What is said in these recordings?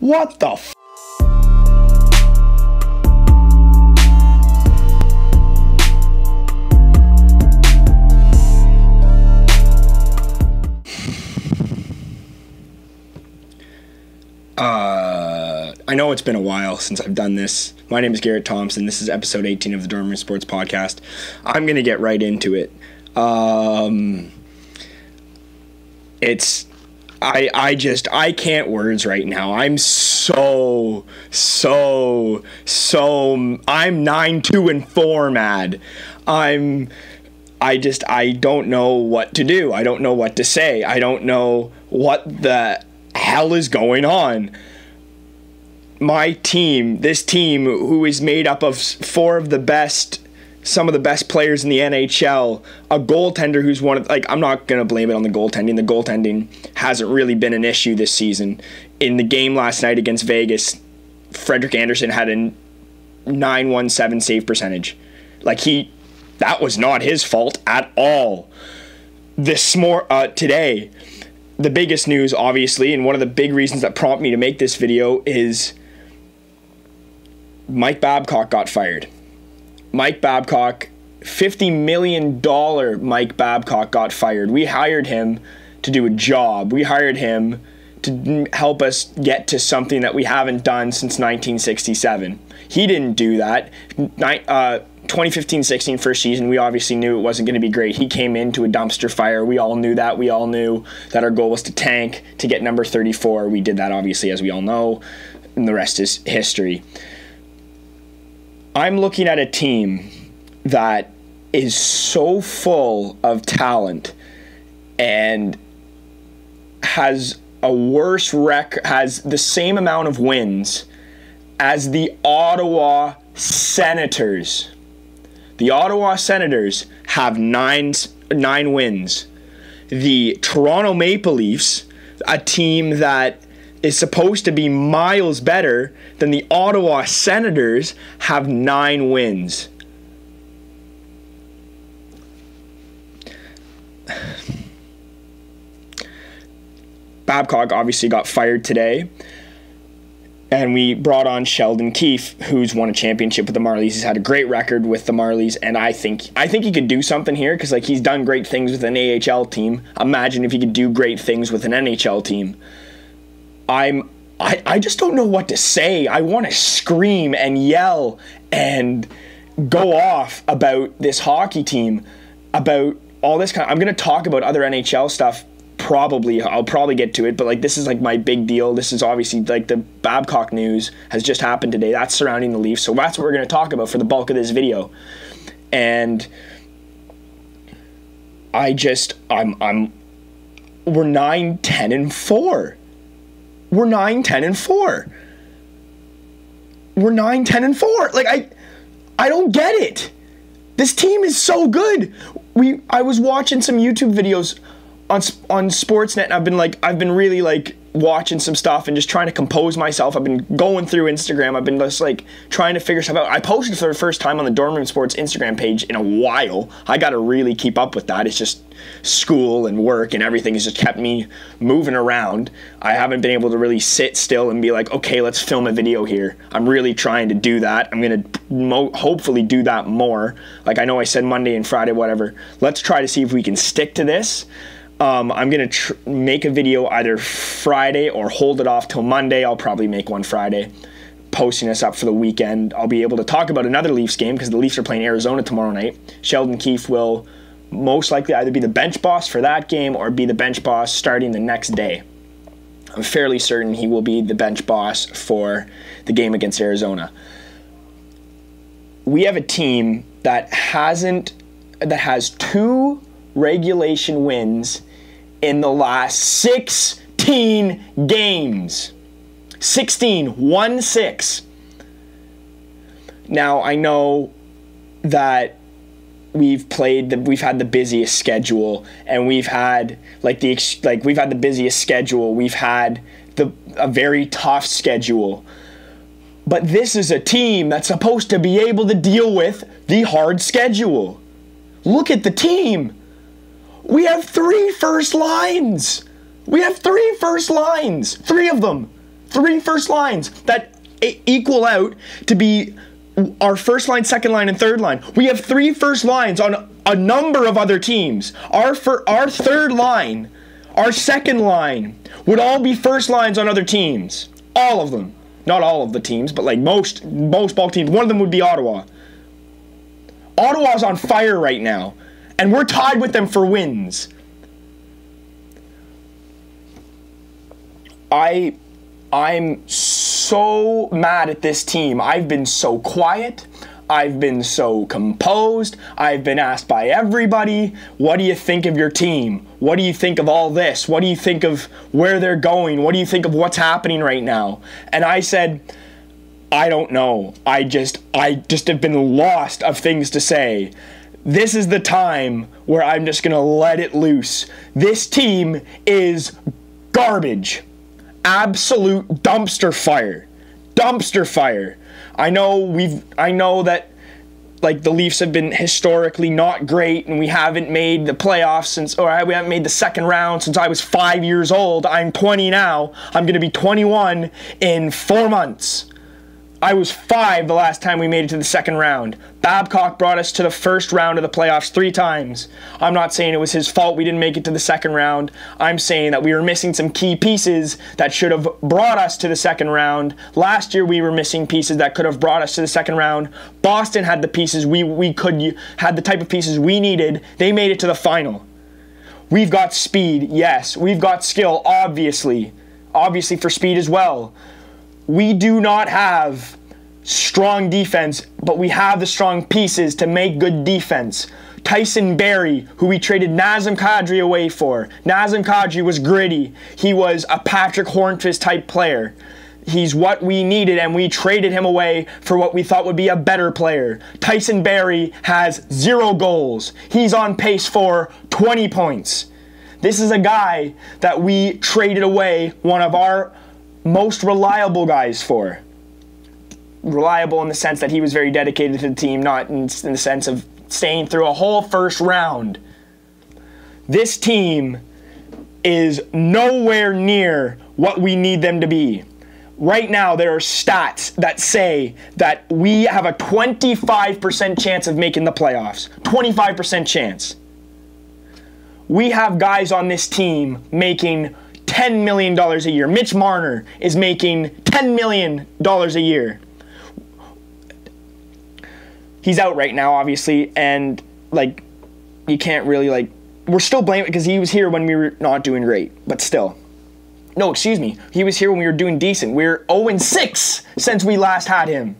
What the f? I know it's been a while since I've done this. My name is Garrett Thompson. This is episode 18 of the Dormer Sports Podcast. I'm going to get right into it. I can't words right now. I'm 9-2-4 mad. I don't know what to do. I don't know what to say. I don't know what the hell is going on. My team, this team, who is made up of some of the best players in the NHL, a goaltender who's I'm not going to blame it on the goaltending. The goaltending hasn't really been an issue this season. In the game last night against Vegas, Frederik Andersen had a .917 save percentage. That was not his fault at all. Today, the biggest news, obviously, and one of the big reasons that prompted me to make this video is Mike Babcock got fired. Mike Babcock, $50 million Mike Babcock got fired. We hired him to do a job. We hired him to help us get to something that we haven't done since 1967. He didn't do that. 2015-16 first season, we obviously knew it wasn't going to be great. He came into a dumpster fire. We all knew that. We all knew that our goal was to tank, to get number 34. We did that, obviously, as we all know, and the rest is history. I'm looking at a team that is so full of talent and has has the same amount of wins as the Ottawa Senators. The Ottawa Senators have nine wins. The Toronto Maple Leafs, a team that is supposed to be miles better than the Ottawa Senators, have 9 wins. Babcock obviously got fired today, and we brought on Sheldon Keefe, who's won a championship with the Marlies. He's had a great record with the Marlies, and I think he could do something here because he's done great things with an AHL team. Imagine if he could do great things with an NHL team. I just don't know what to say. I want to scream and yell and go off about this hockey team, about all this I'm going to talk about other NHL stuff. I'll probably get to it, but this is my big deal. This is obviously the Babcock news has just happened today. That's surrounding the Leafs, so that's what we're going to talk about for the bulk of this video. And we're 9-10-4. We're 9-10-4. We're 9-10-4. I don't get it. This team is so good. I was watching some YouTube videos on Sportsnet, and I've been really watching some stuff and just trying to compose myself. I've been going through Instagram. I've been just trying to figure stuff out. I posted for the first time on the Dormer Sports Instagram page in a while. I got to really keep up with that. It's just school and work and everything has just kept me moving around. I haven't been able to really sit still and be okay, let's film a video here. I'm really trying to do that. I'm going to hopefully do that more. I know I said Monday and Friday, whatever. Let's try to see if we can stick to this. I'm going to make a video either Friday or hold it off till Monday. I'll probably make one Friday, posting this up for the weekend. I'll be able to talk about another Leafs game because the Leafs are playing Arizona tomorrow night. Sheldon Keefe will most likely either be the bench boss for that game or be the bench boss starting the next day. I'm fairly certain he will be the bench boss for the game against Arizona. We have a team that has 2 regulation wins in the last 16 games. 16. Now, I know that we've had the busiest schedule, and we've had the busiest schedule. We've had a very tough schedule. But this is a team that's supposed to be able to deal with the hard schedule. Look at the team. We have 3 first lines. 3 of them. 3 first lines that equal out to be our first line, second line, and third line. We have 3 first lines on a number of other teams. Our third line, our second line would all be first lines on other teams. All of them. Not all of the teams, but like most ball teams. One of them would be Ottawa. Ottawa's on fire right now, and we're tied with them for wins. I'm so mad at this team. I've been so quiet. I've been so composed. I've been asked by everybody, what do you think of your team? What do you think of all this? What do you think of where they're going? What do you think of what's happening right now? And I said, I don't know. I just have been lost of things to say. This is the time where I'm just going to let it loose. This team is garbage. Absolute dumpster fire. Dumpster fire. I know that like the Leafs have been historically not great, and we haven't made the playoffs we haven't made the second round since I was 5 years old. I'm 20 now. I'm going to be 21 in 4 months. I was 5 the last time we made it to the second round. Babcock brought us to the first round of the playoffs 3 times. I'm not saying it was his fault we didn't make it to the second round. I'm saying that we were missing some key pieces that should have brought us to the second round. Last year we were missing pieces that could have brought us to the second round. Boston had the pieces had the type of pieces we needed. They made it to the final. We've got speed, yes. We've got skill, obviously. Obviously for speed as well. We do not have strong defense, but we have the strong pieces to make good defense. Tyson Barrie, who we traded Nazem Kadri away for. Nazem Kadri was gritty. He was a Patrick Hornqvist type player. He's what we needed, and we traded him away for what we thought would be a better player. Tyson Barrie has 0 goals. He's on pace for 20 points. This is a guy that we traded away one of our most reliable guys for. Reliable in the sense that he was very dedicated to the team, not in the sense of staying through a whole first round. This team is nowhere near what we need them to be. Right now, there are stats that say that we have a 25% chance of making the playoffs. 25% chance. We have guys on this team making $10 million a year. Mitch Marner is making $10 million a year. He's out right now, obviously, and, like, you can't really, like, we're still blaming because he was here when we were not doing great, but still. No, excuse me. He was here when we were doing decent. We're 0-6 since we last had him.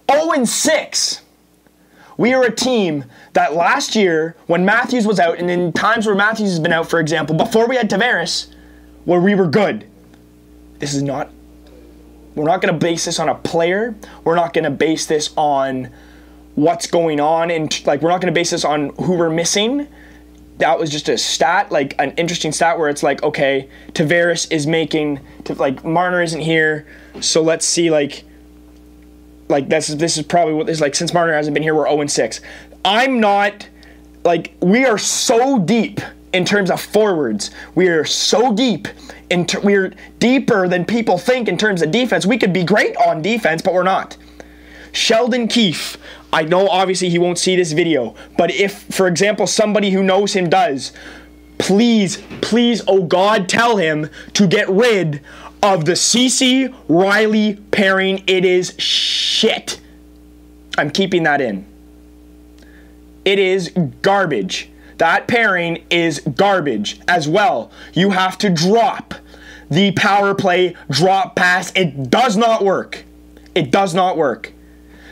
0-6. We are a team that last year, when Matthews was out, and in times where Matthews has been out, for example, before we had Tavares, where we were good. We're not going to base this on a player. We're not going to base this on what's going on, and like we're not going to base this on who we're missing. That was just a stat, like an interesting stat where it's like, okay, Tavares is making, like Marner isn't here, so let's see, like this is probably what this is like. Since Marner hasn't been here, we're 0-6. I'm not, like, we are so deep in terms of forwards. We are so deep. We're deeper than people think in terms of defense. We could be great on defense, but we're not. Sheldon Keefe, I know obviously he won't see this video, but if, for example, somebody who knows him does, please, oh God, tell him to get rid of the CC Riley pairing. It is shit. I'm keeping that in. It is garbage. That pairing is garbage as well. You have to drop the power play drop pass. It does not work. It does not work.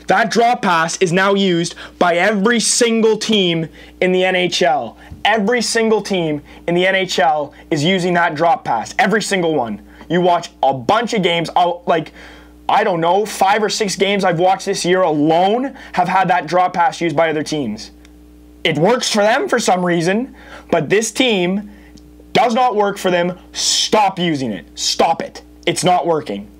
That drop pass is now used by every single team in the NHL. Every single team in the NHL is using that drop pass. Every single one. You watch a bunch of games, I don't know, 5 or 6 games I've watched this year alone have had that drop pass used by other teams. It works for them for some reason, but this team does not work for them. Stop using it. Stop it. It's not working.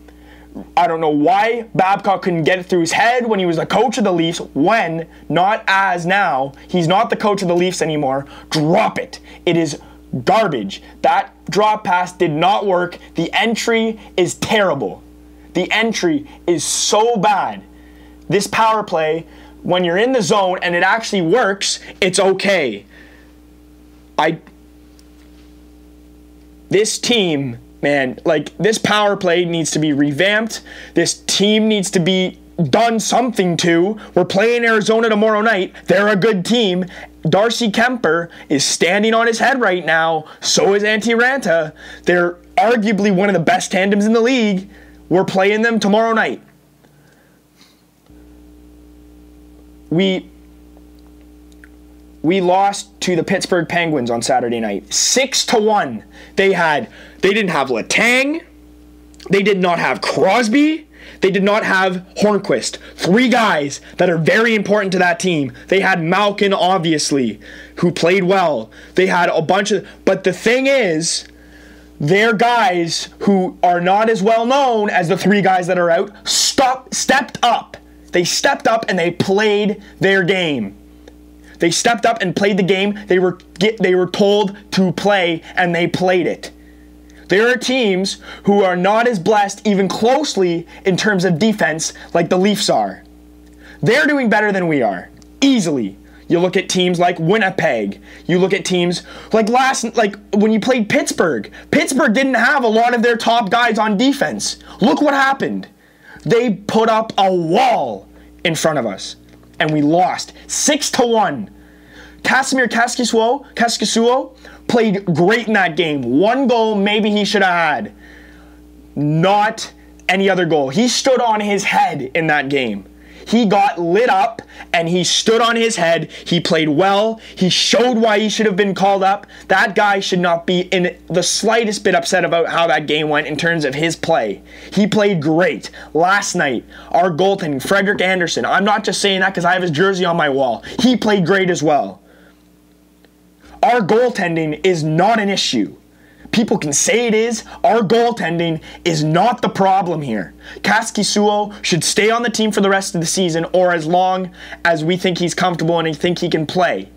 I don't know why Babcock couldn't get it through his head when he was the coach of the Leafs, when, not as now, he's not the coach of the Leafs anymore. Drop it. It is Garbage. That drop pass did not work. The entry is terrible. The entry is so bad. This power play, when you're in the zone and it actually works, it's okay. This team, man, like, this power play needs to be revamped. This team needs to be done something to. We're playing Arizona tomorrow night. They're a good team. Darcy Kemper is standing on his head right now. So is Antti Ranta. They're arguably one of the best tandems in the league. We're playing them tomorrow night. We lost to the Pittsburgh Penguins on Saturday night. 6-1. They didn't have Letang. They did not have Crosby. They did not have Hornquist. 3 guys that are very important to that team. They had Malkin, obviously, who played well. They had a bunch of... But the thing is, they're guys who are not as well known as the 3 guys that are out. Stepped up. They stepped up and they played their game. They stepped up and played the game they were told to play, and they played it. There are teams who are not as blessed even closely in terms of defense like the Leafs are. They're doing better than we are, easily. You look at teams like Winnipeg. You look at teams like when you played Pittsburgh. Pittsburgh didn't have a lot of their top guys on defense. Look what happened. They put up a wall in front of us, and we lost 6-1. Casimir Kaskisuo played great in that game. 1 goal maybe he should have had. Not any other goal. He stood on his head in that game. He got lit up and he stood on his head. He played well. He showed why he should have been called up. That guy should not be in the slightest bit upset about how that game went in terms of his play. He played great. Last night, our goaltending, Frederik Andersen. I'm not just saying that because I have his jersey on my wall. He played great as well. Our goaltending is not an issue. People can say it is. Our goaltending is not the problem here. Kaskisuo should stay on the team for the rest of the season, or as long as we think he's comfortable and I think he can play.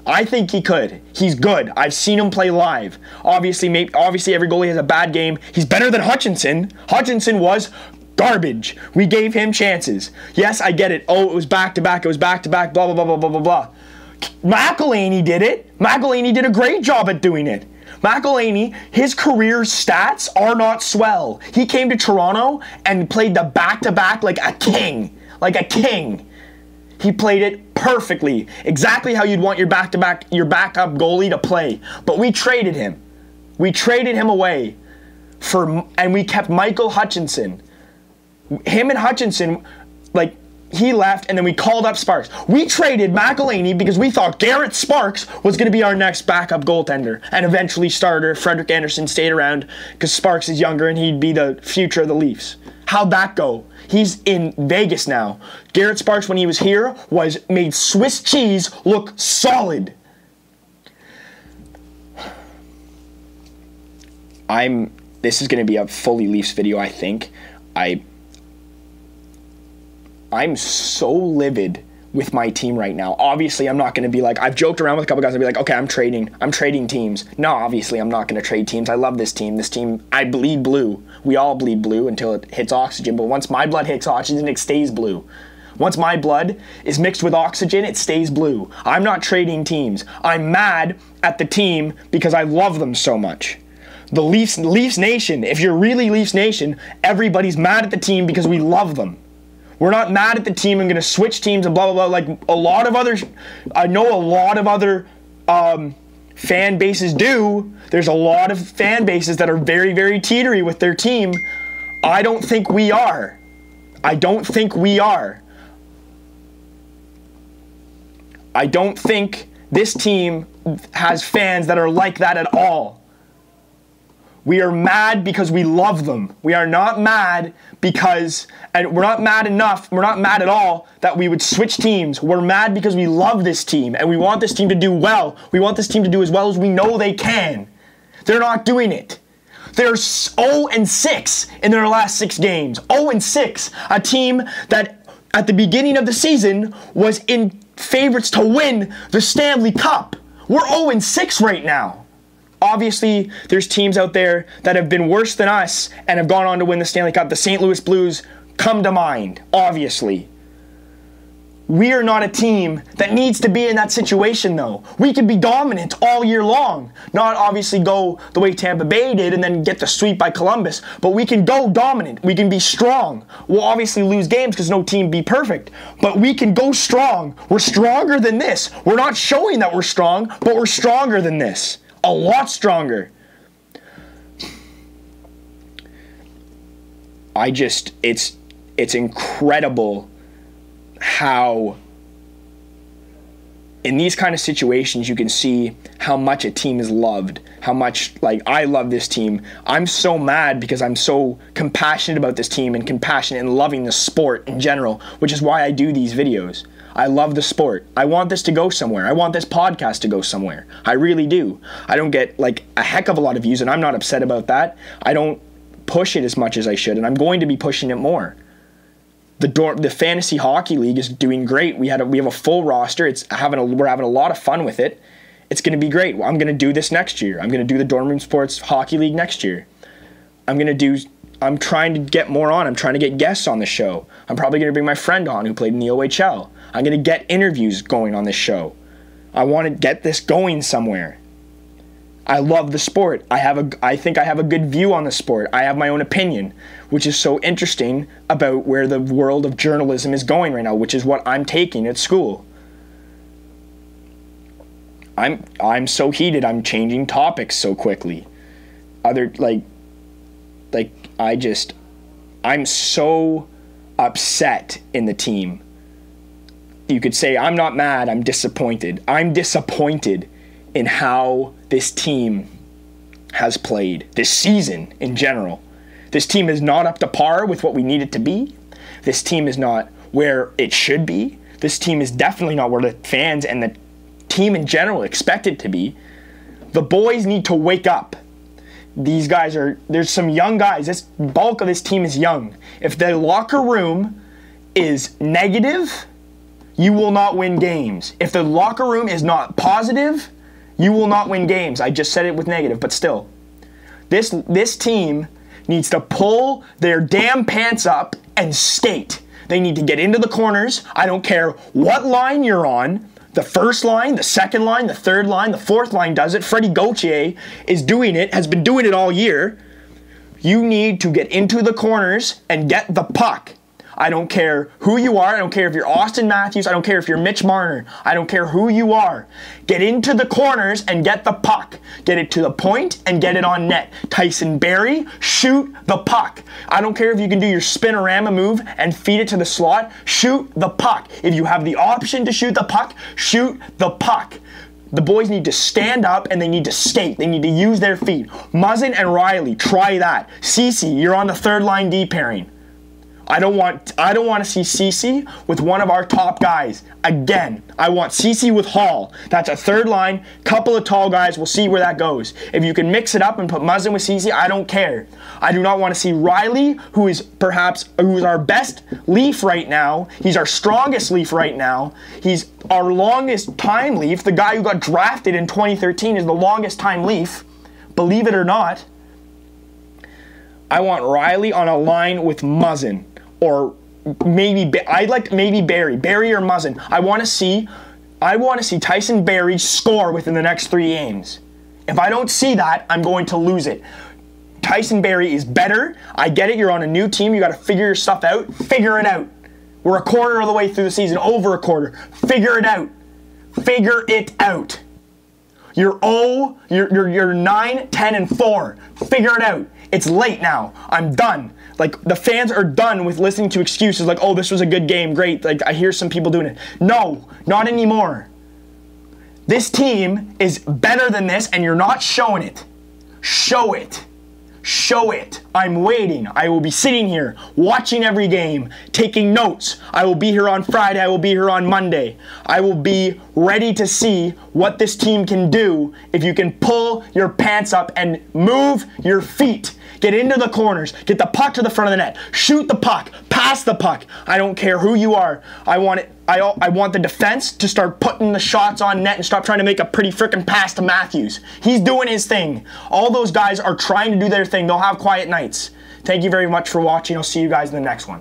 I think he could. He's good. I've seen him play live. Obviously every goalie has a bad game. He's better than Hutchinson. Hutchinson was garbage. We gave him chances. Yes, I get it. Oh, it was back-to-back. It was back-to-back, blah, blah, blah, blah, blah, blah, blah. McElhinney did it. McElhinney did a great job at doing it. McElhinney, his career stats are not swell. He came to Toronto and played the back-to-back like a king. Like a king. He played it perfectly. Exactly how you'd want your backup goalie to play. But we traded him. We traded him away and we kept Michael Hutchinson. Him and Hutchinson, like, he left, and then we called up Sparks. We traded McElhinney because we thought Garrett Sparks was going to be our next backup goaltender and eventually starter. Frederik Andersen stayed around because Sparks is younger and he'd be the future of the Leafs. How'd that go? He's in Vegas now. Garrett Sparks, when he was here, made Swiss cheese look solid. This is going to be a fully Leafs video, I think. I'm so livid with my team right now. Obviously, I'm not going to be like, I've joked around with a couple guys and be like, okay, I'm trading teams. No, obviously, I'm not going to trade teams. I love this team. This team, I bleed blue. We all bleed blue until it hits oxygen. But once my blood hits oxygen, it stays blue. Once my blood is mixed with oxygen, it stays blue. I'm not trading teams. I'm mad at the team because I love them so much. The Leafs Nation, if you're really Leafs Nation, everybody's mad at the team because we love them. We're not mad at the team and going to switch teams and blah, blah, blah. Like a lot of others, I know a lot of other fan bases do. There's a lot of fan bases that are very, very teetery with their team. I don't think we are. I don't think we are. I don't think this team has fans that are like that at all. We are mad because we love them. We are not mad because, and we're not mad enough, we're not mad at all that we would switch teams. We're mad because we love this team and we want this team to do well. We want this team to do as well as we know they can. They're not doing it. They're 0-6 in their last 6 games. 0-6. A team that at the beginning of the season was in favorites to win the Stanley Cup. We're 0-6 right now. Obviously, there's teams out there that have been worse than us and have gone on to win the Stanley Cup. The St. Louis Blues come to mind, obviously. We are not a team that needs to be in that situation, though. We can be dominant all year long. Not obviously go the way Tampa Bay did and then get the sweep by Columbus, but we can go dominant. We can be strong. We'll obviously lose games because no team be perfect, but we can go strong. We're stronger than this. We're not showing that we're strong, but we're stronger than this. A lot stronger. It's incredible how in these kind of situations you can see how much a team is loved, how much, like, I love this team. I'm so mad because I'm so compassionate about this team and compassionate and loving the sport in general, which is why I do these videos. I love the sport. I want this to go somewhere. I want this podcast to go somewhere. I really do. I don't get like a heck of a lot of views, and I'm not upset about that. I don't push it as much as I should, and I'm going to be pushing it more. The fantasy hockey league is doing great. We have a full roster. We're having a lot of fun with it. It's going to be great. I'm going to do this next year. I'm going to do the Dorm Room Sports Hockey League next year. I'm trying to get more on. I'm trying to get guests on the show. I'm probably going to bring my friend on who played in the OHL. I'm going to get interviews going on this show. I want to get this going somewhere. I love the sport. I think I have a good view on the sport. I have my own opinion, which is so interesting about where the world of journalism is going right now, which is what I'm taking at school. I'm so heated. I'm changing topics so quickly. I'm so upset in the team. You could say I'm not mad, I'm disappointed. I'm disappointed in how this team has played this season in general. This team is not up to par with what we need it to be. This team is not where it should be. This team is definitely not where the fans and the team in general expect it to be. The boys need to wake up. There's some young guys. This bulk of this team is young. If the locker room is negative, you will not win games. If the locker room is not positive, you will not win games. I just said it with negative, but still. This team needs to pull their damn pants up and skate. They need to get into the corners. I don't care what line you're on. The first line, the second line, the third line, the fourth line does it. Freddie Gauthier is doing it, has been doing it all year. You need to get into the corners and get the puck. I don't care who you are. I don't care if you're Austin Matthews. I don't care if you're Mitch Marner. I don't care who you are. Get into the corners and get the puck. Get it to the point and get it on net. Tyson Barrie, shoot the puck. I don't care if you can do your spinorama move and feed it to the slot. Shoot the puck. If you have the option to shoot the puck, shoot the puck. The boys need to stand up and they need to skate. They need to use their feet. Muzzin and Riley, try that. Cece, you're on the third line D pairing. I don't want to see Cece with one of our top guys. Again, I want Cece with Hall. That's a third line, couple of tall guys. We'll see where that goes. If you can mix it up and put Muzzin with Cece, I don't care. I do not want to see Riley, who is our best Leaf right now. He's our strongest Leaf right now. He's our longest time Leaf. The guy who got drafted in 2013 is the longest time Leaf. Believe it or not. I want Riley on a line with Muzzin. Or maybe I'd like maybe Barrie or Muzzin. I want to see Tyson Barrie score within the next 3 games. If I don't see that, I'm going to lose it. Tyson Barrie is better. I get it. You're on a new team. You got to figure your stuff out. Figure it out. We're a quarter of the way through the season, over a quarter. Figure it out. Figure it out. You're 9, 10, and 4. Figure it out. It's late now. I'm done. Like, the fans are done with listening to excuses like, oh, this was a good game, great. Like, I hear some people doing it. No, not anymore. This team is better than this, and you're not showing it. Show it. Show it. I'm waiting. I will be sitting here, watching every game, taking notes. I will be here on Friday. I will be here on Monday. I will be ready to see what this team can do if you can pull your pants up and move your feet. Get into the corners. Get the puck to the front of the net. Shoot the puck. pass the puck. I don't care who you are. I want it. I want the defense to start putting the shots on net and stop trying to make a pretty freaking pass to Matthews. He's doing his thing. All those guys are trying to do their thing. They'll have quiet nights. Thank you very much for watching. I'll see you guys in the next one.